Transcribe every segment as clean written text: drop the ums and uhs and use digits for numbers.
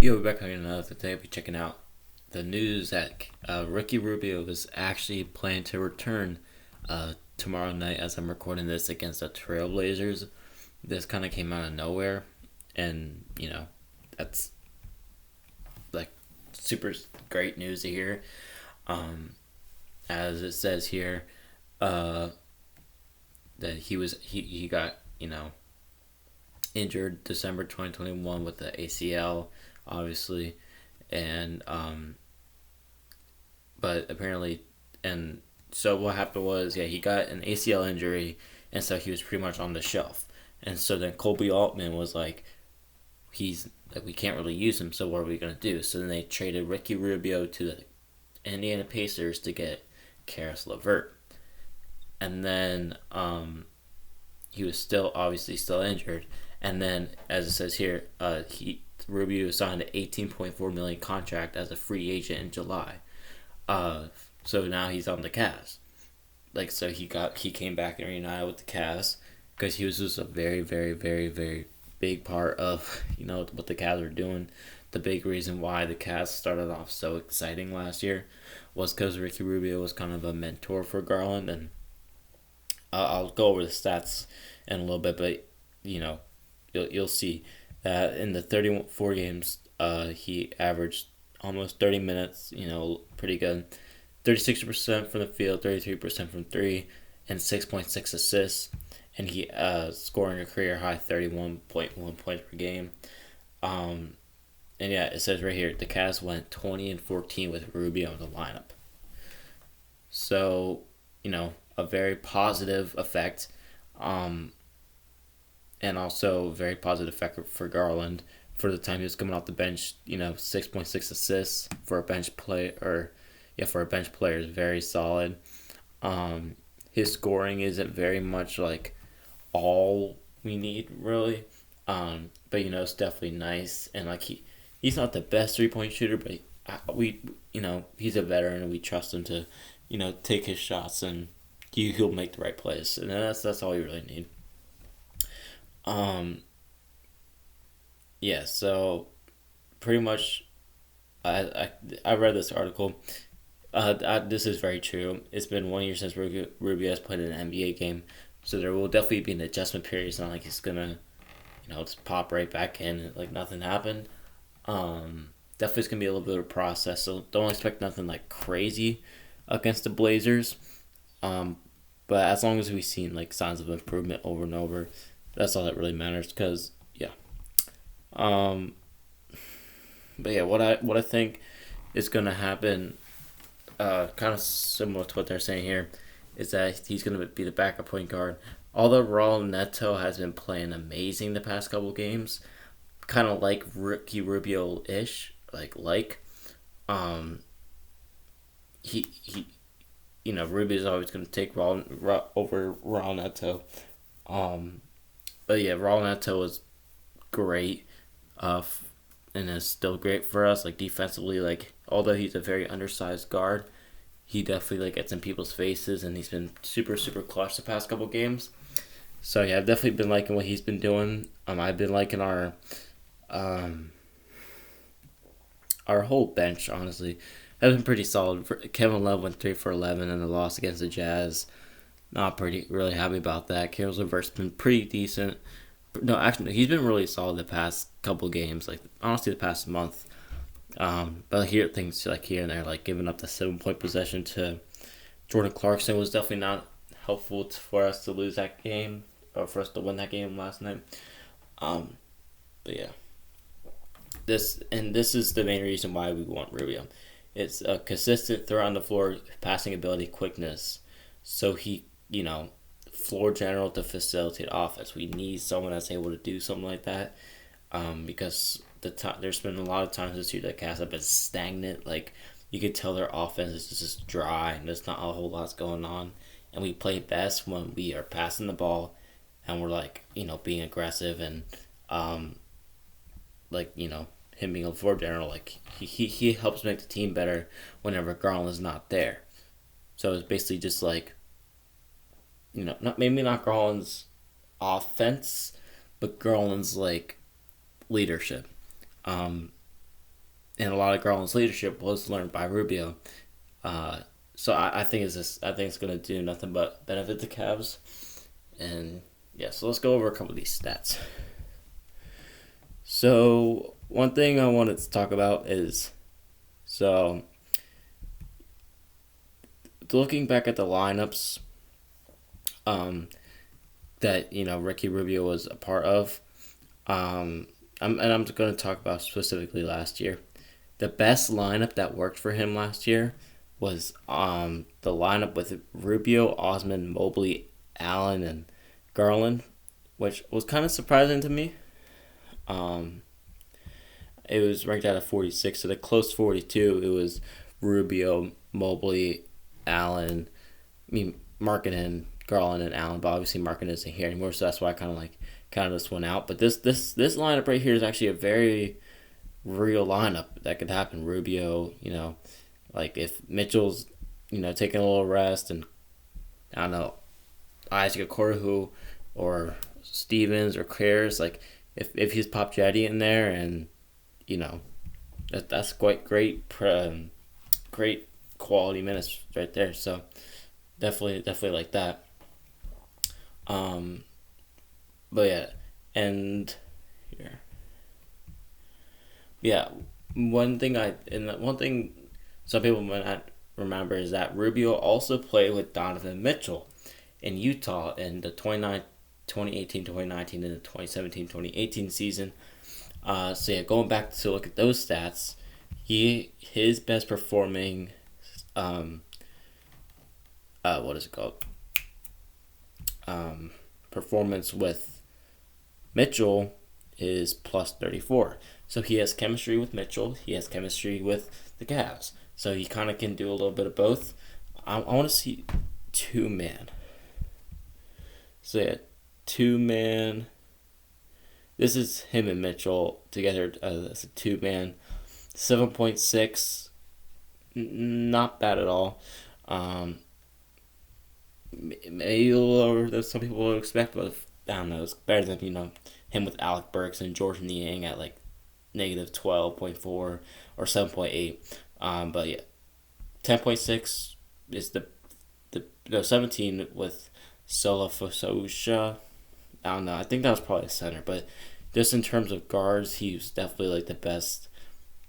Yo, we're back on another day. We're checking out the news that Ricky Rubio is actually planning to return tomorrow night as I'm recording this against the Trailblazers. This kind of came out of nowhere, and that's like super great news to hear. Um, as it says here, uh, that he got injured December 2021 with the ACL, obviously, and but apparently, and so what happened was, he got an ACL injury, and so he was pretty much on the shelf, and so then Colby Altman was like, he's like, we can't really use him, so what are we gonna do? So then they traded Ricky Rubio to the Indiana Pacers to get Caris Levert, and then he was still obviously still injured, and then as it says here, he Rubio signed an 18.4 million contract as a free agent in July. So now he's on the Cavs. So he came back and reunited with the Cavs because he was just a very very very very big part of what the Cavs were doing. The big reason why the Cavs started off so exciting last year was because Ricky Rubio was kind of a mentor for Garland, and I'll go over the stats in a little bit, but you'll see that in the 34 games, he averaged almost 30 minutes. Pretty good. 36% from the field, 33% from three, and 6.6 assists, and he scoring a career high 31.1 points per game. And yeah, it says right here the Cavs went 20-14 with Rubio in the lineup. So a very positive effect, and also very positive effect for Garland for the time he was coming off the bench. 6.6 assists for a bench play, or for a bench player is very solid. His scoring isn't very much like all we need really, but it's definitely nice, and like he's not the best 3-point shooter, but he's a veteran and we trust him to take his shots, and he'll make the right plays, and that's all you really need. Um, yeah, so pretty much, I read this article. This is very true. It's been 1 year since Rubio has played in an NBA game, so there will definitely be an adjustment period. It's not like he's gonna, just pop right back in like nothing happened. Definitely it's gonna be a little bit of a process, so don't expect nothing like crazy against the Blazers. Um, but as long as we've seen like signs of improvement over and over, that's all that really matters. Cause yeah, um, but yeah, what I think is gonna happen, kind of similar to what they're saying here, is that he's gonna be the backup point guard. Although Raul Neto has been playing amazing the past couple games, kind of like Ricky Rubio ish, um, he Rubio's always gonna take over Raul Neto. Um, but yeah, Raul Neto was great, uh, and is still great for us. Like defensively, like although he's a very undersized guard, he definitely like gets in people's faces, and he's been super super clutch the past couple games. So yeah, I've definitely been liking what he's been doing. I've been liking um our whole bench, honestly, has been pretty solid. Kevin Love went 3 for 11 in the loss against the Jazz. Not pretty really happy about that. Caris Levert's been pretty decent. No, actually, he's been really solid the past couple games. Like honestly, the past month. But here things like here and there, like giving up the 7 point possession to Jordan Clarkson was definitely not helpful for us to lose that game, or for us to win that game last night. Um, but yeah, this is the main reason why we want Rubio. It's a consistent throw on the floor, passing ability, quickness. So he, floor general to facilitate offense. We need someone that's able to do something like that, because there's been a lot of times this year that Cavs have been stagnant. Like you could tell their offense is just dry, and there's not a whole lot's going on. And we play best when we are passing the ball, and we're like being aggressive, and um, him being a floor general, like he helps make the team better whenever Garland is not there. So it's basically just like not maybe not Garland's offense, but Garland's like leadership. Um, and a lot of Garland's leadership was learned by Rubio. So I think it's gonna do nothing but benefit the Cavs. And yeah, so let's go over a couple of these stats. So one thing I wanted to talk about is looking back at the lineups that Ricky Rubio was a part of. I'm going to talk about specifically last year. The best lineup that worked for him last year was the lineup with Rubio, Osman, Mobley, Allen, and Garland, which was kind of surprising to me. It was ranked out of 46, so the close 42. It was Rubio, Mobley, Allen, Markkanen, Garland, and Allen. But obviously Markkanen isn't here anymore, so that's why I kind of just went out. But this lineup right here is actually a very real lineup that could happen. Rubio, like if Mitchell's, taking a little rest, and I don't know, Isaac Okoro or Stevens or Caris, like if he's Pop Jetty in there, and that's quite great quality minutes right there. So definitely like that. But yeah, and here, yeah, one thing some people might not remember is that Rubio also played with Donovan Mitchell in Utah in the 2018-2019 and the 2017-2018 season. So yeah, going back to look at those stats, his best performing performance with Mitchell is plus 34. So he has chemistry with Mitchell. He has chemistry with the Cavs. So he kind of can do a little bit of both. I want to see two-man. So yeah, two-man. This is him and Mitchell together as a two-man. 7.6. Not bad at all. Maybe a little lower than some people would expect, but I don't know. It's better than him with Alec Burks and George Niang at like negative 12.4 or 7.8. But yeah, 10.6 is the 17 with Sola Fososha. I don't know. I think that was probably a center, but just in terms of guards, he was definitely like the best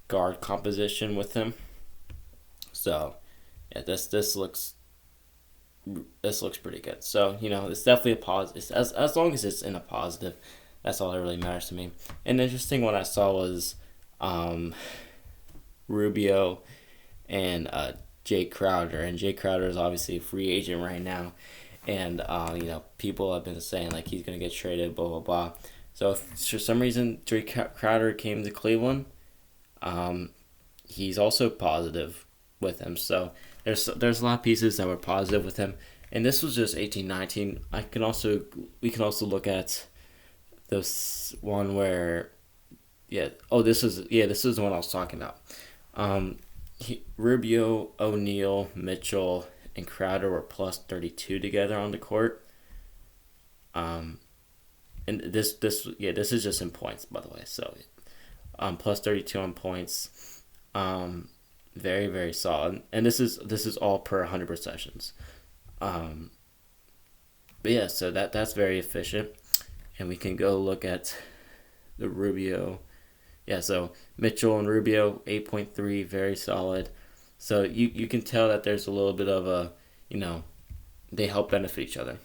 guard composition with him. So yeah, this looks pretty good. So it's definitely a positive. As long as it's in a positive, that's all that really matters to me. And the interesting one I saw was Rubio and Jay Crowder, and Jay Crowder is obviously a free agent right now, and people have been saying like he's gonna get traded, blah blah blah. So if for some reason Jay Crowder came to Cleveland, he's also positive with him. So there's a lot of pieces that were positive with him, and this was just 18-19. We can also look at this one where this is the one I was talking about. Rubio, O'Neal, Mitchell, and Crowder were plus 32 together on the court. And this is just in points, by the way. So, plus 32 on points. Very, very solid. And this is all per 100 possessions. But yeah, so that's very efficient. And we can go look at the Rubio. Yeah, so Mitchell and Rubio, 8.3, very solid. So you can tell that there's a little bit of a, they help benefit each other.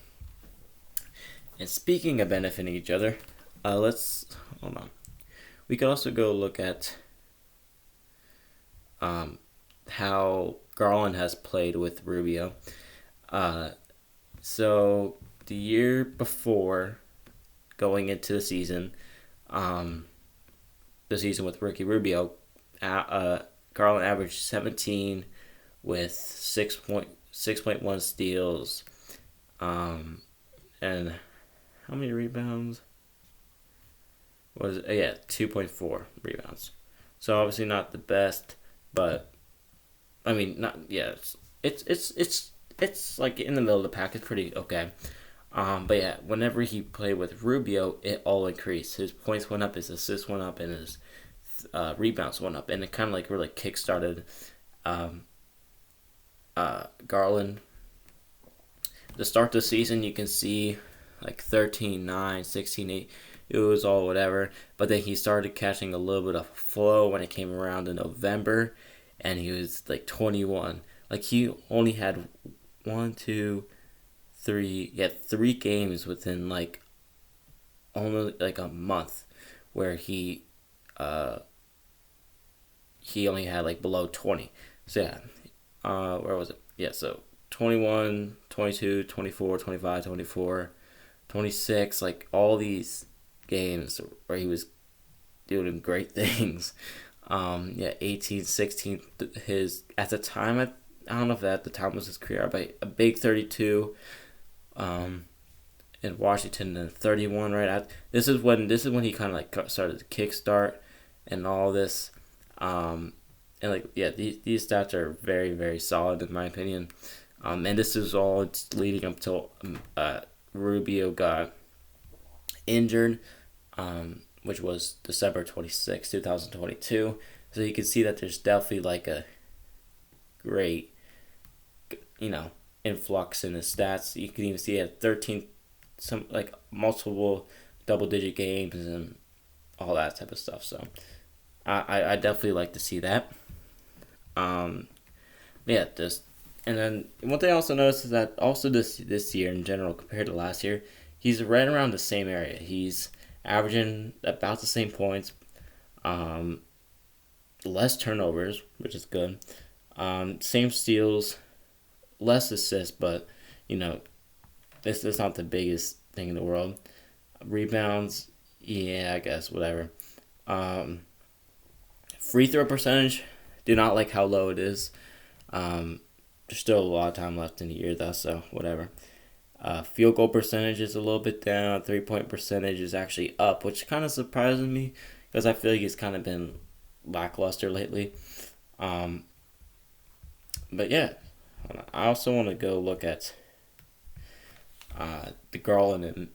And speaking of benefiting each other, let's, hold on. We could also go look at how Garland has played with Rubio. So the year before going into the season with Ricky Rubio, Garland averaged 17 with 6.1 steals, and how many rebounds? Was it? Yeah, 2.4 rebounds. So obviously not the best, but I mean it's like in the middle of the pack. It's pretty okay. But yeah, whenever he played with Rubio, it all increased. His points went up, his assists went up, and his rebounds went up, and it kind of like really kickstarted um, Garland. To start the season, you can see like 13-9, 16-8. It was all whatever. But then he started catching a little bit of flow when it came around in November, and he was like 21. Like he only had three games within like only like a month where he only had like below 20. So yeah, where was it? Yeah, so 21, 22, 24, 25, 24, 26, like all these games where he was doing great things. Yeah, 18, 16, his, at the time, I don't know if at the time was his career, but a big 32, in Washington, and 31 right at, this is when he kind of like started to kickstart and all this. And like, yeah, these stats are very, very solid in my opinion. And this is all leading up till Rubio got injured, which was December 26, 2022. So you can see that there's definitely like a great, influx in his stats. You can even see at 13, some like multiple double-digit games and all that type of stuff. So I definitely like to see that. Yeah, just, and then one thing I also noticed is that also this year in general compared to last year, he's right around the same area. He's averaging about the same points, less turnovers, which is good. Same steals, less assists, but this is not the biggest thing in the world. Rebounds, yeah, I guess whatever. Free throw percentage, do not like how low it is. There's still a lot of time left in the year though, so whatever. Field goal percentage is a little bit down. 3-point percentage is actually up, which kind of surprises me because I feel like he's kind of been lackluster lately. But yeah, I also want to go look at the Garland and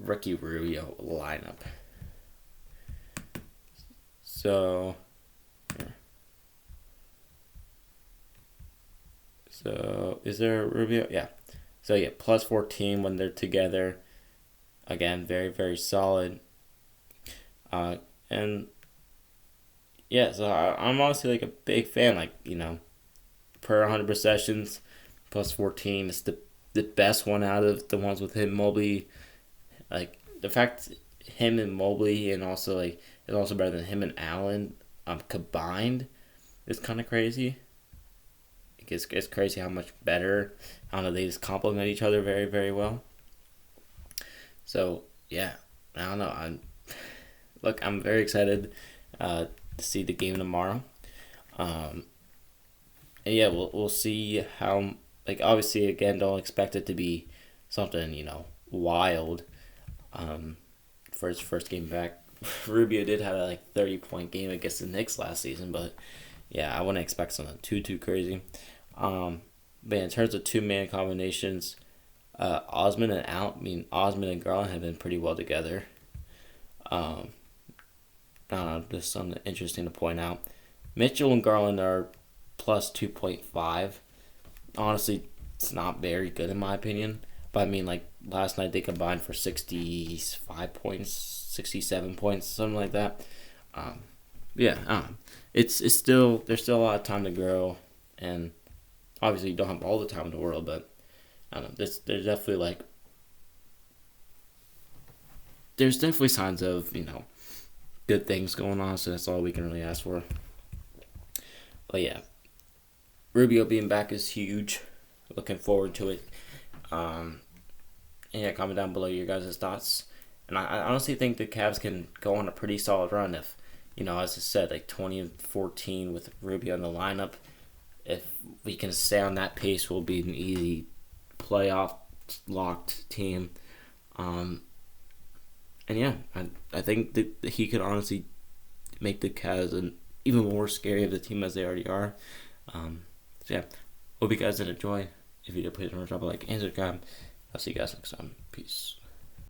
Ricky Rubio lineup. So is there a Rubio? Yeah. So yeah, plus 14 when they're together. Again, very, very solid. And yeah, so I'm honestly like a big fan. Like, per 100 possessions, plus 14 is the best one out of the ones with him, Mobley. Like the fact him and Mobley, and also like is also better than him and Allen combined is kind of crazy. It's crazy how much better. I don't know, they just complement each other very, very well. So yeah, I don't know. I'm very excited to see the game tomorrow. And yeah, we'll see how, like, obviously again, don't expect it to be something wild. For his first game back, Rubio did have a 30-point game against the Knicks last season, but yeah, I wouldn't expect something too crazy. But in terms of two-man combinations, Osman and Garland have been pretty well together. I don't know, just something interesting to point out. Mitchell and Garland are plus 2.5. Honestly, it's not very good in my opinion. But last night they combined for 65 points, 67 points, something like that. Yeah, it's still, there's still a lot of time to grow, and obviously you don't have all the time in the world, but I don't know, there's definitely there's definitely signs of good things going on, so that's all we can really ask for. But yeah, Rubio being back is huge. Looking forward to it. And yeah, comment down below your guys' thoughts. And I honestly think the Cavs can go on a pretty solid run if, as I said, 20-14 with Rubio in the lineup. If we can stay on that pace, we'll be an easy playoff locked team. And yeah, I think that he could honestly make the Cavs an even more scary of the team as they already are. So yeah, hope you guys did enjoy. If you did, please remember to drop a like and subscribe. I'll see you guys next time. Peace.